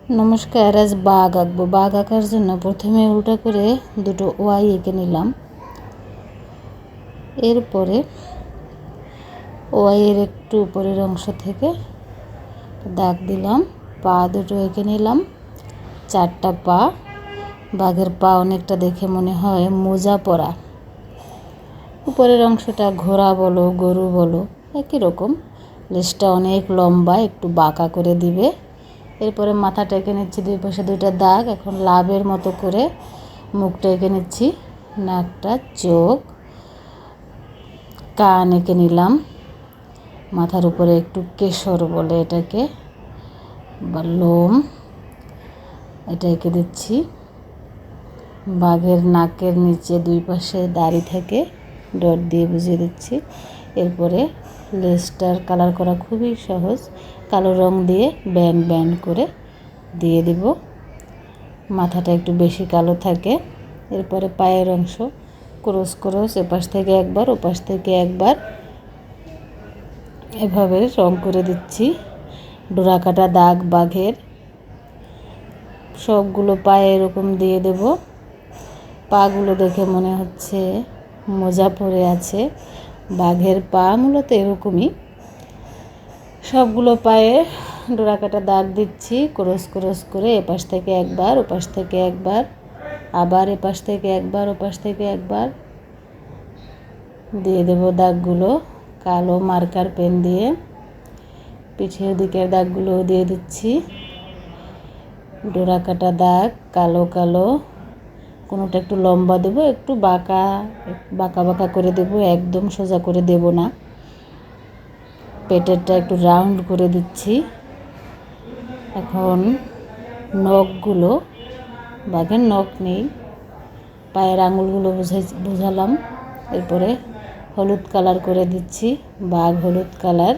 নমস্কার, আজ বাঘ আঁকবো। বাঘ আঁকার জন্য প্রথমে উল্টা করে দুটো ওয়াই এঁকে নিলাম। এরপরে ওয়াইয়ের একটু উপরের অংশ থেকে দাগ দিলাম। পা দুটো এঁকে নিলাম, 4টা পা। বাঘের পা অনেকটা দেখে মনে হয় মোজা পরা। উপরের অংশটা ঘোড়া বলো, গরু বলো, একই রকম। লেজটা অনেক লম্বা, একটু বাঁকা করে দিবে। এরপরে মাথাটা এঁকে নিচ্ছি, দুই পাশে 2টা দাগ। এখন লাভের মতো করে মুখটা এঁকে নিচ্ছি, নাকটা, চোখ, কান এঁকে নিলাম। মাথার উপরে একটু কেশর বলে এটাকে, বা লোম, এটা এঁকে দিচ্ছি। বাঘের নাকের নিচে 2 পাশে দাড়ি থাকে, ডট দিয়ে বুঝিয়ে দিচ্ছি। এরপরে লেজটার কালার করা খুবই সহজ, কালো রং দিয়ে ব্যান্ড ব্যান্ড করে দিয়ে দেব। মাথাটা একটু বেশি কালো থাকে। এরপরে পায়ের অংশ ক্রস ক্রস, এপাশ থেকে একবার, ওপাশ থেকে একবার, এভাবে রং করে দিচ্ছি। ডোরা কাটা দাগ বাঘের, সবগুলো পায়ে এরকম দিয়ে দেব। পাগুলো দেখে মনে হচ্ছে মোজা পরে আছে। বাঘের পা মূলত এরকমই। সবগুলো পায়ে ডোরা কাটা দাগ দিচ্ছি, ক্রস ক্রস করে। এপাশ থেকে একবার, ওপাশ থেকে একবার, আবার এপাশ থেকে একবার, ওপাশ থেকে একবার দিয়ে দেব দাগগুলো কালো মার্কার পেন দিয়ে। পিঠের দিকের দাগগুলো দিয়ে দিচ্ছি, ডোরা কাটা দাগ কালো কালো। কোনোটা একটু লম্বা দেবো, একটু বাঁকা বাঁকা করে দেবো, একদম সোজা করে দেব না। পেটেরটা একটু রাউন্ড করে দিচ্ছি। এখন নখগুলো, বাঘের নখ নেই, পায়ের আঙুলগুলো বোঝালাম। এরপরে হলুদ কালার করে দিচ্ছি, বাঘ হলুদ কালার।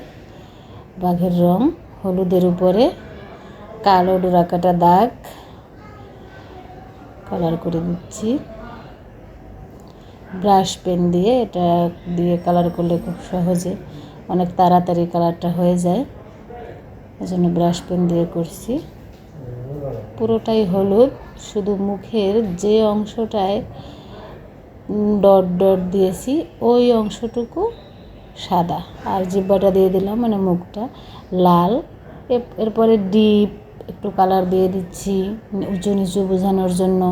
বাঘের রং হলুদের উপরে কালো ডোরা কাটা দাগ কালার করে দিচ্ছি ব্রাশ পেন দিয়ে। এটা দিয়ে কালার করলে খুব সহজে অনেক তাড়াতাড়ি কালারটা হয়ে যায়, এজন্য ব্রাশ পেন দিয়ে করছি। পুরোটাই হলুদ, শুধু মুখের যে অংশটায় ডট ডট দিয়েছি ওই অংশটুকু সাদা, আর জিহ্বাটা দিয়ে দিলাম, মানে মুখটা লাল। এরপরে ডিপ একটু কালার দিয়ে দিচ্ছি উঁচু নিচু বোঝানোর জন্য।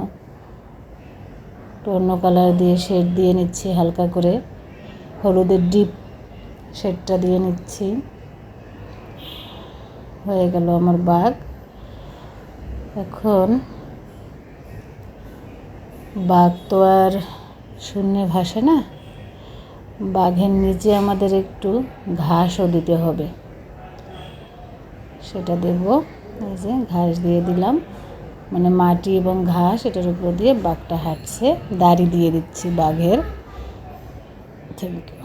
অন্য কালার দিয়ে শেড দিয়ে নিচ্ছি, হালকা করে হলুদের ডিপ শেডটা দিয়ে নিচ্ছি। হয়ে গেল আমার বাঘ। এখন বাঘ তো আর শূন্যে ভাসে না, বাঘের নিচে আমাদের একটু ঘাসও দিতে হবে, সেটা দেব। এই যে ঘাস দিয়ে দিলাম, মানে মাটি এবং ঘাস, এটার উপর দিয়ে বাঘটা হাঁটছে। দাড়ি দিয়ে দিচ্ছি বাঘের। Thank you.